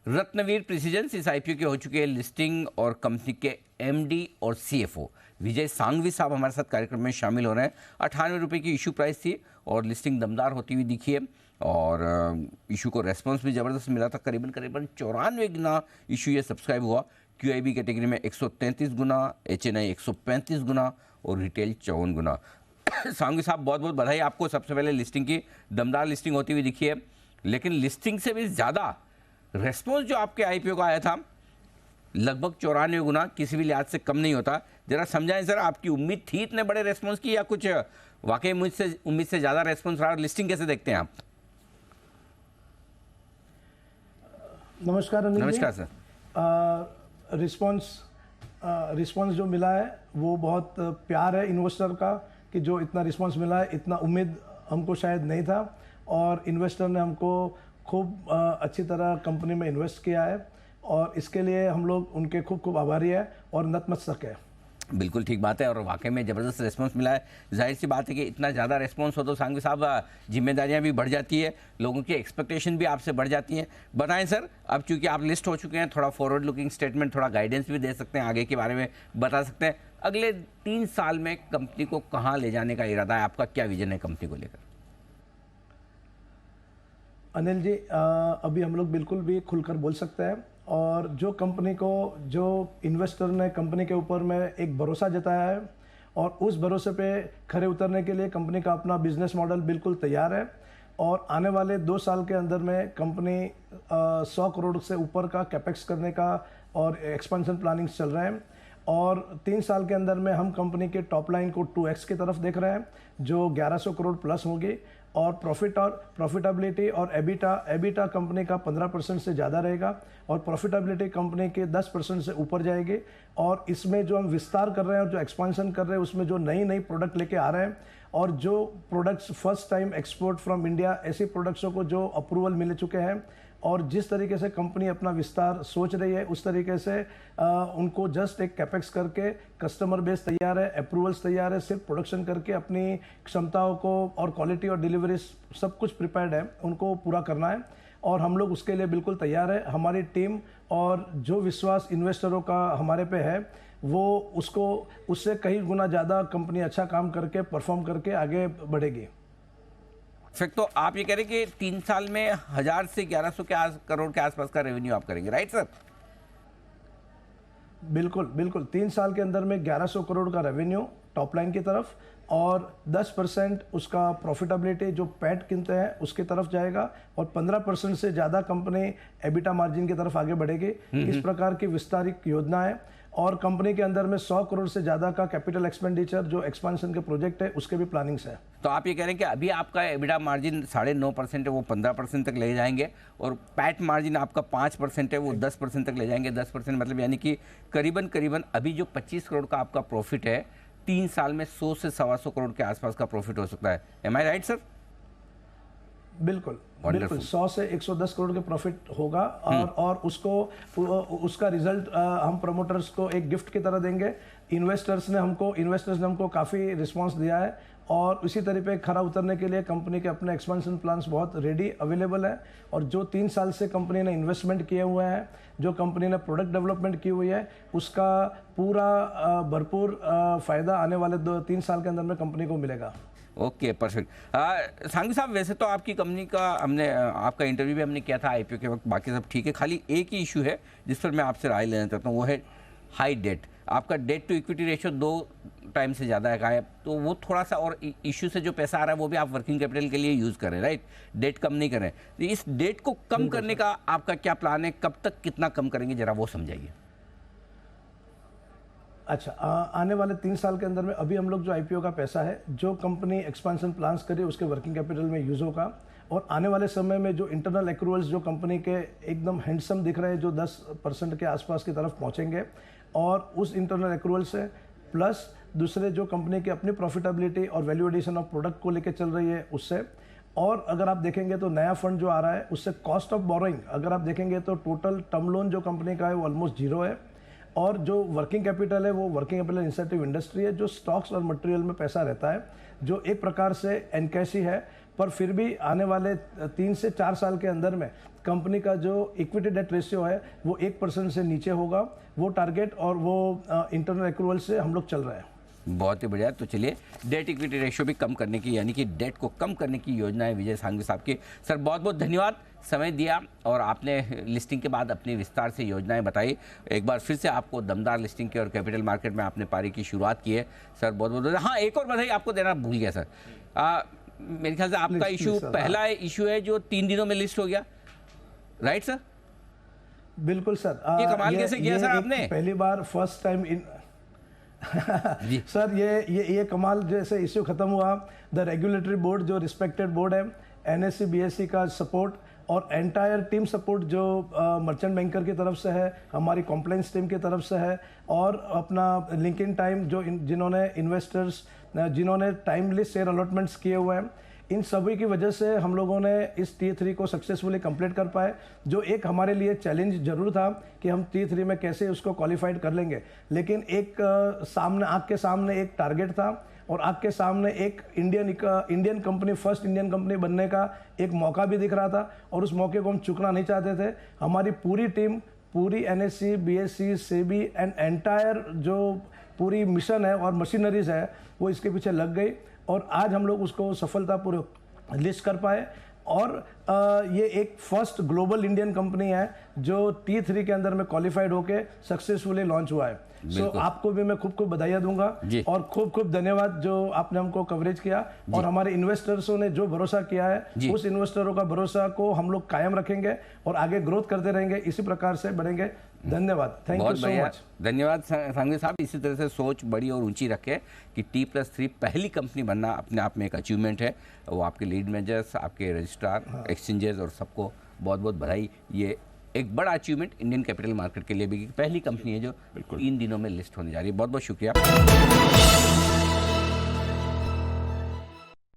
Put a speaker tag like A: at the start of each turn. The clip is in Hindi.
A: रत्नवीर प्रिसीजन्स इस आईपीओ के हो चुके हैं लिस्टिंग और कंपनी के एमडी और सीएफओ विजय सांघवी साहब हमारे साथ कार्यक्रम में शामिल हो रहे हैं। 98 रुपये की इशू प्राइस थी और लिस्टिंग दमदार होती हुई दिखी है और इशू को रेस्पॉन्स भी ज़बरदस्त मिला था। करीबन 94 गुना इशू ये सब्सक्राइब हुआ। क्यूआईबी कैटेगरी में 133 गुना, एचएनआई 135 गुना और रिटेल 54 गुना। सांघवी साहब बहुत बहुत बधाई आपको। सबसे पहले लिस्टिंग की दमदार लिस्टिंग होती हुई दिखी है, लेकिन लिस्टिंग से भी ज़्यादा रेस्पॉन्स जो आपके आईपीओ का आया था लगभग 94 गुना, किसी भी लिहाज से कम नहीं होता। जरा समझाएं सर, आपकी उम्मीद थी इतने बड़े रेस्पॉन्स की या कुछ वाकई उम्मीद से ज़्यादा रेस्पॉन्स रहा? लिस्टिंग कैसे देखते हैं आप?
B: नमस्कार अनिल।
A: नमस्कार सर।
B: रिस्पांस जो मिला है वो बहुत प्यार है इन्वेस्टर का कि जो इतना रिस्पांस मिला है। इतना उम्मीद हमको शायद नहीं था और इन्वेस्टर ने हमको खूब अच्छी तरह कंपनी में इन्वेस्ट किया है और इसके लिए हम लोग उनके खूब खूब आभारी है और नतमस्तक है।
A: बिल्कुल ठीक बात है और वाकई में ज़बरदस्त रेस्पॉन्स मिला है। जाहिर सी बात है कि इतना ज़्यादा रेस्पॉन्स हो तो सांघवी साहब जिम्मेदारियां भी बढ़ जाती है, लोगों की एक्सपेक्टेशन भी आपसे बढ़ जाती हैं। बताएं सर, अब चूंकि आप लिस्ट हो चुके हैं, थोड़ा फॉरवर्ड लुकिंग स्टेटमेंट, थोड़ा गाइडेंस भी दे सकते हैं, आगे के बारे में बता सकते हैं। अगले 3 साल में कंपनी को कहाँ ले जाने का इरादा है? आपका क्या विजन है कंपनी को लेकर?
B: अनिल जी, अभी हम लोग बिल्कुल भी खुलकर बोल सकते हैं और जो कंपनी को, जो इन्वेस्टर ने कंपनी के ऊपर में एक भरोसा जताया है और उस भरोसे पे खरे उतरने के लिए कंपनी का अपना बिजनेस मॉडल बिल्कुल तैयार है और आने वाले 2 साल के अंदर में कंपनी 100 करोड़ से ऊपर का कैपेक्स करने का और एक्सपेंशन प्लानिंग्स चल रहे हैं और 3 साल के अंदर में हम कंपनी के टॉप लाइन को 2x की तरफ देख रहे हैं जो 1100 करोड़ प्लस होगी और प्रॉफिटेबिलिटी और एबिटा कंपनी का 15% से ज़्यादा रहेगा और प्रॉफिटेबिलिटी कंपनी के 10% से ऊपर जाएगी। और इसमें जो हम विस्तार कर रहे हैं और जो एक्सपेंशन कर रहे हैं उसमें जो नई प्रोडक्ट लेके आ रहे हैं और जो products first time export from India, ऐसी प्रोडक्ट्सों को जो अप्रूवल मिल चुके हैं और जिस तरीके से कंपनी अपना विस्तार सोच रही है उस तरीके से उनको जस्ट एक कैपेक्स करके कस्टमर बेस तैयार है, अप्रूवल्स तैयार है, सिर्फ प्रोडक्शन करके अपनी क्षमताओं को और क्वालिटी और डिलीवरी सब कुछ प्रिपेयर्ड है, उनको पूरा करना है और हम लोग उसके लिए बिल्कुल तैयार है। हमारी टीम और जो विश्वास इन्वेस्टरों का हमारे पे है वो उससे कई गुना ज़्यादा कंपनी अच्छा काम करके परफॉर्म करके आगे बढ़ेगी।
A: तो आप ये कह रहे हैं कि 3 साल में 1000 से 1100 करोड़ के आसपास का रेवेन्यू आप करेंगे, राइट सर?
B: बिल्कुल 3 साल के अंदर में 1100 करोड़ का रेवेन्यू टॉप लाइन की तरफ और 10% उसका प्रॉफिटेबिलिटी जो पैट गिनते हैं उसकी तरफ जाएगा और 15% से ज़्यादा कंपनी एबिटा मार्जिन की तरफ आगे बढ़ेगी। इस प्रकार की विस्तारित योजना है और कंपनी के अंदर में 100 करोड़ से ज़्यादा का कैपिटल एक्सपेंडिचर जो एक्सपेंशन के प्रोजेक्ट है उसके भी प्लानिंग्स है।
A: तो आप ये कह रहे हैं कि अभी आपका एबिटा मार्जिन 9.5% है, वो 15% तक ले जाएंगे और पैट मार्जिन आपका 5% है, वो 10% तक ले जाएंगे। 10% मतलब यानी कि करीबन अभी जो 25 करोड़ का आपका प्रॉफिट है 3 साल में 100 से 125 करोड़ के आसपास का प्रॉफिट हो सकता है। एम आई राइट सर?
B: बिल्कुल 100 से 110 करोड़ के प्रॉफिट होगा और उसका रिजल्ट हम प्रमोटर्स को एक गिफ्ट की तरह देंगे। इन्वेस्टर्स ने हमको काफ़ी रिस्पांस दिया है और इसी तरह पे खरा उतरने के लिए कंपनी के अपने एक्सपेंशन प्लान्स बहुत रेडी अवेलेबल है और जो 3 साल से कंपनी ने इन्वेस्टमेंट किए हुए हैं, जो कंपनी ने प्रोडक्ट डेवलपमेंट की हुई है, उसका पूरा भरपूर फ़ायदा आने वाले 2-3 साल के अंदर में कंपनी को मिलेगा।
A: Okay, perfect. सांघवी साहब, वैसे तो आपकी कंपनी का आपका इंटरव्यू भी हमने किया था आईपीओ के वक्त, बाकी सब ठीक है, खाली एक ही इशू है जिस पर मैं आपसे राय लेना चाहता हूँ, वो है हाई डेट। आपका debt to equity ratio 2 times से ज़्यादा है, तो वो थोड़ा सा, और इशू से जो पैसा आ रहा है वो भी आप वर्किंग कैपिटल के लिए यूज़ करें, राइट? डेट कम नहीं करें। तो इस डेट को कम करने का आपका क्या प्लान है? कब तक कितना कम करेंगे, जरा वो समझाइए।
B: अच्छा, आने वाले 3 साल के अंदर में अभी हम लोग जो आईपीओ का पैसा है जो कंपनी एक्सपेंशन प्लान्स करे उसके वर्किंग कैपिटल में यूज़ होगा और आने वाले समय में जो इंटरनल एक्रूवल्स जो कंपनी के एकदम हैंडसम दिख रहे हैं जो 10% के आसपास की तरफ पहुंचेंगे और उस इंटरनल एक्रूवल से प्लस दूसरे जो कंपनी की अपनी प्रॉफिटेबिलिटी और वैल्यू एडिशन ऑफ प्रोडक्ट को लेकर चल रही है उससे, और अगर आप देखेंगे तो नया फंड जो आ रहा है उससे कॉस्ट ऑफ बोरोइंग अगर आप देखेंगे तो टोटल टर्म लोन जो कंपनी का है वो ऑलमोस्ट 0 है और जो वर्किंग कैपिटल है वो वर्किंग कैपिटल इंसेंटिव इंडस्ट्री है जो स्टॉक्स और मटेरियल में पैसा रहता है जो एक प्रकार से एनकैश ही है पर फिर भी आने वाले 3 से 4 साल के अंदर में कंपनी का जो इक्विटी डेट रेशियो है वो 1% से नीचे होगा। वो टारगेट और वो इंटरनल एक्रूवल से हम लोग चल रहे हैं।
A: बहुत ही बढ़िया। तो चलिए, डेट इक्विटी रेशियो भी कम करने की, यानी कि डेट को कम करने की योजना है विजय सांघवी साहब की। सर बहुत बहुत धन्यवाद, समय दिया और आपने लिस्टिंग के बाद अपनी विस्तार से योजनाएं बताई। एक बार फिर से आपको दमदार लिस्टिंग की और कैपिटल मार्केट में आपने पारी की शुरुआत की है सर, बहुत बहुत हाँ, एक और बधाई आपको देना भूल गया सर। मेरे ख्याल से आपका इशू पहला इशू है जो 3 दिनों में लिस्ट हो गया, राइट सर?
B: बिल्कुल सर।
A: ये कमाल कैसे किया सर आपने?
B: पहली बार फर्स्ट टाइम इन सर ये कमाल जैसे इश्यू खत्म हुआ, द रेगुलेटरी बोर्ड जो रिस्पेक्टेड बोर्ड है, NSE BSE का सपोर्ट और एंटायर टीम सपोर्ट जो मर्चेंट बैंकर की तरफ से है, हमारी कॉम्प्लाइंस टीम की तरफ से है, और अपना लिंकिंग टाइम जो जिन्होंने इन्वेस्टर्स जिन्होंने टाइमली शेयर अलॉटमेंट्स किए हुए हैं, इन सभी की वजह से हम लोगों ने इस T3 को सक्सेसफुली कंप्लीट कर पाए। जो एक हमारे लिए चैलेंज जरूर था कि हम T3 में कैसे उसको क्वालिफाइड कर लेंगे, लेकिन एक सामने आँख के सामने एक टारगेट था और आँख के सामने एक Indian company, first Indian company बनने का एक मौका भी दिख रहा था और उस मौके को हम चुकना नहीं चाहते थे। हमारी पूरी टीम, पूरी NSE BSE SEBI and entire जो पूरी मिशन है और मशीनरीज है वो इसके पीछे लग गई और आज हम लोग उसको सफलतापूर्वक लिस्ट कर पाए। और ये एक फर्स्ट ग्लोबल इंडियन कंपनी है जो T3 के अंदर में क्वालिफाइड होके सक्सेसफुली लॉन्च हुआ है। सो आपको भी मैं खूब खूब बधाइयाँ दूंगा और खूब खूब धन्यवाद जो आपने हमको कवरेज किया और हमारे इन्वेस्टर्सों ने जो भरोसा किया है उस इन्वेस्टरों का भरोसा को हम लोग कायम रखेंगे और आगे ग्रोथ करते रहेंगे, इसी प्रकार से बढ़ेंगे। धन्यवाद, थैंक यू सो मच।
A: धन्यवाद सांघवी साहब, इसी तरह से सोच बड़ी और ऊंची रखें कि T+3 पहली कंपनी बनना अपने आप में एक अचीवमेंट है। वो आपके लीड मैनेजर्स, आपके रजिस्ट्रार, एक्सचेंजेस और सबको बहुत बहुत बधाई। ये एक बड़ा अचीवमेंट इंडियन कैपिटल मार्केट के लिए भी, पहली कंपनी है जो 3 दिनों में लिस्ट होने जा रही है। बहुत बहुत शुक्रिया।